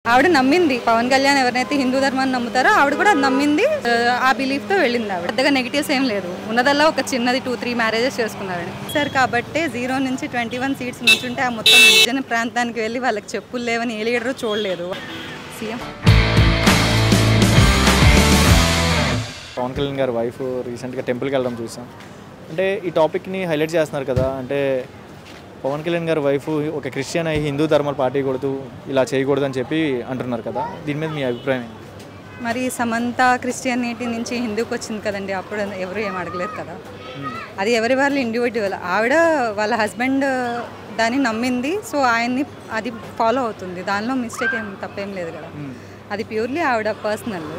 ఆవిడ నమ్మింది పవన్ కళ్యాణ్ ఎవరైతే హిందూ ధర్మాన్ని నమ్ముతారో ఆవిడ కూడా నమ్మింది. ఆ బిలీఫ్తో వెళ్ళింది. ఆవిడ పెద్దగా నెగిటివ్స్ ఏం లేదు. ఉన్నదల్లా ఒక చిన్నది 2-3 మ్యారేజెస్ చేసుకున్నారని సార్. కాబట్టి 0 నుంచి 21 సీట్స్ నుంచి ఉంటే ఆ మొత్తం గిరిజన ప్రాంతానికి వెళ్ళి వాళ్ళకి చెప్పులు లేవని ఏ లీడరు చూడలేదు. సీఎం పవన్ కళ్యాణ్ గారి వైఫ్ రీసెంట్గా టెంపుల్కి వెళ్ళడం చూసాం. అంటే ఈ టాపిక్ని హైలైట్ చేస్తున్నారు కదా. అంటే పవన్ కళ్యాణ్ గారి వైఫ్ ఒక క్రిస్టియన్ అయ్యి హిందూ ధర్మాలు పాటికూడదు, ఇలా చేయకూడదు అని చెప్పి అంటున్నారు కదా. దీని మీద మీ అభిప్రాయం? మరి సమంత క్రిస్టియానిటీ నుంచి హిందూకి వచ్చింది కదండి. అప్పుడు ఎవరు ఏం అడగలేదు కదా. అది ఎవరి వాళ్ళు ఇండివిజువల్. ఆవిడ వాళ్ళ హస్బెండ్ దాన్ని నమ్మింది. సో ఆయన్ని అది ఫాలో అవుతుంది. దానిలో మిస్టేక్ ఏం తప్పేం లేదు కదా. అది ప్యూర్లీ ఆవిడ పర్సనల్.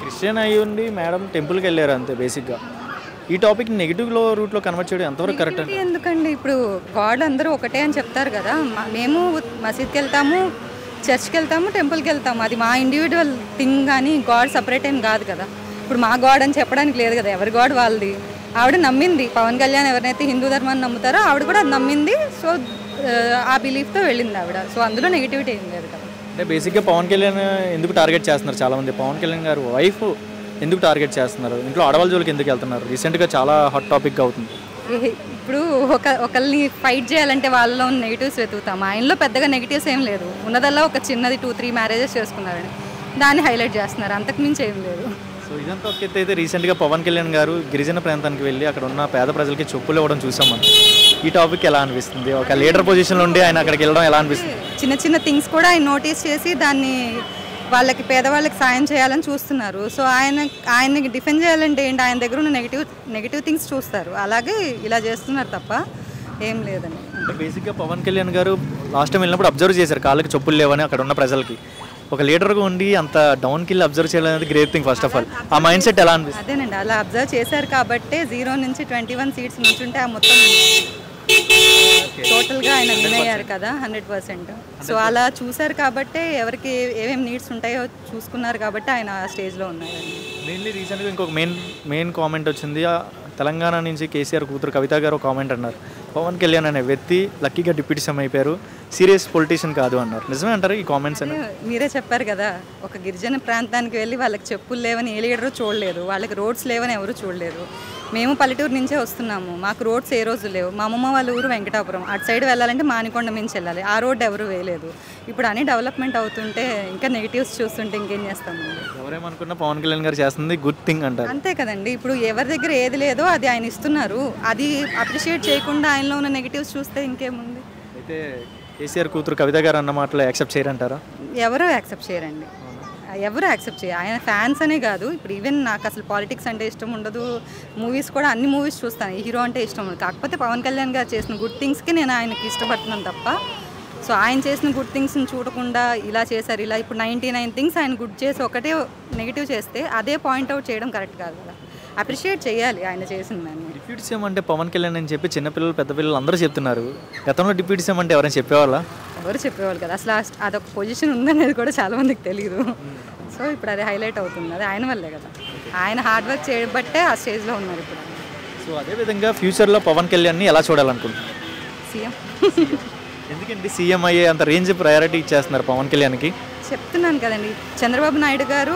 క్రిస్టియన్ అయ్యి ఉండి మేడం టెంపుల్కి వెళ్ళారు అంతే. బేసిక్గా ఈ టాపిక్ నెగిటివ్లో రూట్లో కన్వర్ట్ చేయడం ఎంతవరకు కరెక్ట్ అంటే? ఎందుకండి, ఇప్పుడు గాడ్ అందరూ ఒకటే అని చెప్తారు కదా. మేము మసీద్కి వెళ్తాము, చర్చ్కి వెళ్తాము, టెంపుల్కి వెళ్తాము. అది మా ఇండివిజువల్ థింగ్. కానీ గాడ్ సపరేట్ ఏం కాదు కదా. ఇప్పుడు మా గాడ్ అని చెప్పడానికి లేదు కదా. ఎవరి గాడ్ వాళ్ళది. ఆవిడ నమ్మింది పవన్ కళ్యాణ్ ఎవరైతే హిందూ ధర్మాన్ని నమ్ముతారో ఆవిడ కూడా నమ్మింది. సో ఆ బిలీఫ్తో వెళ్ళింది ఆవిడ. సో అందులో నెగిటివిటీ ఏం లేదు కదా. అంటే బేసిక్గా పవన్ కళ్యాణ్ ఎందుకు టార్గెట్ చేస్తున్నారు చాలామంది? పవన్ కళ్యాణ్ గారు వైఫ్ ఎందుకు టార్గెట్ చేస్తున్నారు? ఇంట్లో ఆడవాళ్ళ జోలికి ఎందుకు వెళ్తున్నారు? రీసెంట్గా చాలా హాట్ టాపిక్ అవుతుంది. ఇప్పుడు ఒకరిని ఫైట్ చేయాలంటే వాళ్ళలో ఉన్న నెగిటివ్స్ వెతుకుతాం. ఆయనలో పెద్దగా నెగిటివ్స్ ఏం లేదు. ఉన్నదల్లా ఒక చిన్నది 2-3 మ్యారేజెస్ చేసుకున్నారని దాన్ని హైలైట్ చేస్తున్నారు. అంతకుమించి ఏం లేదు. సో ఇదంతా ఒక ఎత్తు అయితే రీసెంట్గా పవన్ కళ్యాణ్ గారు గిరిజన ప్రాంతానికి వెళ్ళి అక్కడ ఉన్న పేద ప్రజలకి చెప్పులు ఇవ్వడం చూసాం మనం. ఈ టాపిక్ ఎలా అనిపిస్తుంది? ఒక లీడర్ పొజిషన్లో ఉండి ఆయన అక్కడికి వెళ్ళడం ఎలా అనిపిస్తుంది? చిన్న చిన్న థింగ్స్ కూడా ఆయన నోటీస్ చేసి దాన్ని వాళ్ళకి పేదవాళ్ళకి సాయం చేయాలని చూస్తున్నారు. సో ఆయనకి డిఫెండ్ చేయాలంటే ఏంటి? ఆయన దగ్గర ఉన్న నెగిటివ్ థింగ్స్ చూస్తారు. అలాగే ఇలా చేస్తున్నారు తప్ప ఏం లేదని. బేసిక్గా పవన్ కళ్యాణ్ గారు లాస్ట్ టైం వెళ్ళినప్పుడు అబ్జర్వ్ చేశారు కాళ్ళకి చెప్పులు లేవని అక్కడ ఉన్న ప్రజలకి. ఒక లీడర్గా ఉండి అంత డౌన్కి వెళ్ళి అబ్జర్వ్ చేయడం అనేది great thing. First of all ఆ మైండ్ సెట్ ఎలా అనిపిస్తుంది? అదేనండి, అలా అబ్జర్వ్ చేశారు కాబట్టి 0 నుంచి 21 సీట్స్ నుంచి ఉంటే ఆ మొత్తం టోటల్గా ఆయన విన్ అయ్యారు కదా 100%. సో అలా చూశారు కాబట్టి ఎవరికి ఏమేమి నీడ్స్ ఉంటాయో చూసుకున్నారు కాబట్టి ఆయన ఆ స్టేజ్లో ఉన్నారు. మెయిన్లీ రీసెంట్గా ఇంకొక మెయిన్ కామెంట్ వచ్చింది. తెలంగాణ నుంచి కేసీఆర్ కూతురు కవిత గారు కామెంట్ అన్నారు, పవన్ కళ్యాణ్ అనే వ్యక్తి లక్కీగా డిప్యూటీ సీఎం అయిపోయారు, సీరియస్ పొలిటీషియన్ కాదు అన్నారు. నిజమే అంటారు ఈ కామెంట్స్ అని? మీరే చెప్పారు కదా, ఒక గిరిజన ప్రాంతానికి వెళ్ళి వాళ్ళకి చెప్పులు లేవని ఏ లీడరు చూడలేదు, వాళ్ళకి రోడ్స్ లేవని ఎవరు చూడలేదు. మేము పల్లెటూరు నుంచే వస్తున్నాము, మాకు రోడ్స్ ఏ రోజు లేవు. మా అమ్మమ్మ వాళ్ళ ఊరు వెంకటాపురం, అటు సైడ్ వెళ్ళాలంటే మానికొండ మించి వెళ్ళాలి, ఆ రోడ్ ఎవరు వేయలేదు. ఇప్పుడు అన్ని డెవలప్మెంట్ అవుతుంటే ఇంకా నెగిటివ్స్ చూస్తుంటే ఇంకేం చేస్తాము? ఎవరేమనుకున్నా పవన్ కళ్యాణ్ గారు చేస్తుంది గుడ్ థింగ్ అంటారు. అంతే కదండి. ఇప్పుడు ఎవరి దగ్గర ఏది లేదో అది ఆయన ఇస్తున్నారు, అది అప్రిషియేట్ చేయకుండా ఆయనలో ఉన్న నెగిటివ్స్ చూస్తే ఇంకేముంది? అయితే కేసీఆర్ కూతురు కవిత గారు అన్న మాటలు యాక్సెప్ట్ చేయరంటారా? ఎవరో యాక్సెప్ట్ చేయరండి, ఎవరు యాక్సెప్ట్ చేయాలి. ఆయన ఫ్యాన్స్ అనే కాదు, ఇప్పుడు ఈవెన్ నాకు అసలు పాలిటిక్స్ అంటే ఇష్టం ఉండదు, మూవీస్ కూడా అన్ని మూవీస్ చూస్తాను, హీరో అంటే ఇష్టం ఉండదు. కాకపోతే పవన్ కళ్యాణ్ గారు చేసిన గుడ్ థింగ్స్కి నేను ఆయనకి ఇష్టపడుతున్నాను తప్ప, సో ఆయన చేసిన గుడ్ థింగ్స్ని చూడకుండా ఇలా చేశారు ఇలా, ఇప్పుడు 99 థింగ్స్ ఆయన గుడ్ చేసి ఒకటే నెగిటివ్ చేస్తే అదే పాయింట్అవుట్ చేయడం కరెక్ట్ కాదు కదా. అప్రిషియేట్ చేయాలి ఆయన చేసిన దాన్ని. డిప్యూటీ సీఎం అంటే పవన్ కళ్యాణ్ అని చెప్పి చిన్నపిల్లలు పెద్ద పిల్లలు అందరూ చెప్తున్నారు. గతంలో డిప్యూటీ సీఎం అంటే ఎవరైనా చెప్పేవాళ్ళ? ఎవరు చెప్పేవాళ్ళు కదా, అసలు అదొక పొజిషన్ ఉందనేది కూడా చాలా మందికి తెలియదు. సో ఇప్పుడు అది హైలైట్ అవుతుంది, అది ఆయన వల్లే కదా, ఆయన హార్డ్ వర్క్ చేయబట్టే ఆ స్టేజ్లో ఉన్నారు ఇప్పుడు. సో అదేవిధంగా ఫ్యూచర్లో పవన్ కళ్యాణ్ని ఎలా చూడాలనుకుంటున్నారు? సీఎం. ఎందుకండి సీఎం అయ్యే అంత రేంజ్ ప్రయారిటీ ఇచ్చేస్తున్నారు పవన్ కళ్యాణ్కి? చెప్తున్నాను కదండి, Chandrababu Naidu garu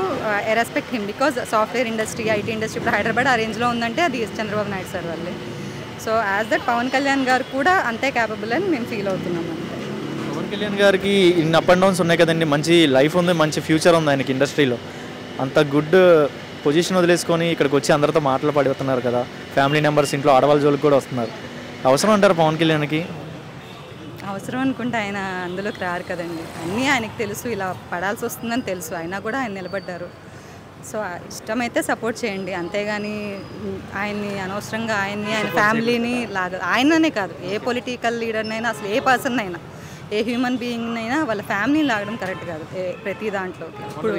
respect him because software industry, IT industry ఇప్పుడు హైదరాబాద్ ఆ రేంజ్లో ఉందంటే అది చంద్రబాబు నాయుడు సార్ వల్లే. So as that Pawan Kalyan garu కూడా అంతే క్యాపబుల్ అని మేము ఫీల్ అవుతున్నాం అంతే. పవన్ కళ్యాణ్ గారికి ఇన్ని అప్ అండ్ డౌన్స్ ఉన్నాయి కదండి, మంచి లైఫ్ ఉంది, మంచి ఫ్యూచర్ ఉంది ఆయనకి ఇండస్ట్రీలో. అంత గుడ్ పొజిషన్ వదిలేసుకొని ఇక్కడికి వచ్చి అందరితో మాటలు పడుతున్నారు కదా, ఫ్యామిలీ మెంబర్స్ ఇంట్లో ఆడవాళ్ళ జోలికి కూడా వస్తున్నారు. అవసరం అంటారు పవన్ కళ్యాణ్కి? అవసరం అనుకుంటే ఆయన అందులోకి రారు కదండి, అన్నీ ఆయనకు తెలుసు, ఇలా పడాల్సి వస్తుందని తెలుసు, అయినా కూడా ఆయన నిలబడ్డారు. సో ఇష్టమైతే సపోర్ట్ చేయండి, అంతేగాని ఆయన్ని అనవసరంగా ఆయన ఫ్యామిలీని లాగా, ఆయననే కాదు ఏ పొలిటికల్ లీడర్నైనా అసలు ఏ పర్సన్ అయినా ఏ హ్యూమన్ బీయింగ్నైనా వాళ్ళ ఫ్యామిలీని లాగడం కరెక్ట్ కాదు ప్రతి దాంట్లోకి. ఇప్పుడు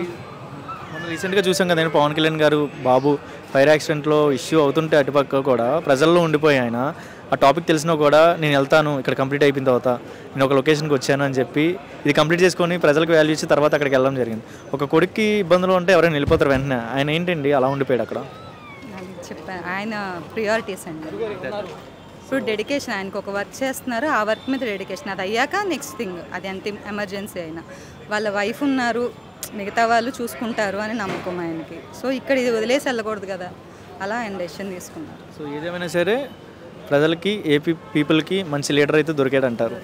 మనం రీసెంట్గా చూసాం కదండి పవన్ కళ్యాణ్ గారు బాబు ఫైర్ యాక్సిడెంట్లో ఇష్యూ అవుతుంటే అటుపక్క కూడా ప్రజల్లో ఉండిపోయి ఆయన ఆ టాపిక్ తెలిసినా కూడా నేను వెళ్తాను, ఇక్కడ కంప్లీట్ అయిపోయిన తర్వాత నేను ఒక లొకేషన్కి వచ్చాను అని చెప్పి ఇది కంప్లీట్ చేసుకొని ప్రజలకు వాల్యూ ఇచ్చి తర్వాత అక్కడికి వెళ్ళడం జరిగింది. ఒక కొడుక్కి ఇబ్బందులు ఉంటే ఎవరైనా వెళ్ళిపోతారు వెంటనే, ఆయన ఏంటండి అలా ఉండిపోయాడు అక్కడ? చెప్పాను ఆయన ప్రియారిటీస్ అండి. ఇప్పుడు డెడికేషన్, ఆయనకు ఒక వర్క్ చేస్తున్నారు, ఆ వర్క్ మీద డెడికేషన్, అది అయ్యాక నెక్స్ట్ థింగ్, అది ఎంత ఎమర్జెన్సీ అయినా. వాళ్ళ వైఫ్ ఉన్నారు, మిగతా వాళ్ళు చూసుకుంటారు అని నమ్మకం ఆయనకి. సో ఇక్కడ ఇది వదిలేసి వెళ్ళకూడదు కదా, అలా ఆయన డెసిషన్ తీసుకున్నారు. సో ఏదేమైనా సరే ప్రజలకి ఏపీ పీపుల్కి మంచి లీడర్ అయితే దొరికాడు అంటారు.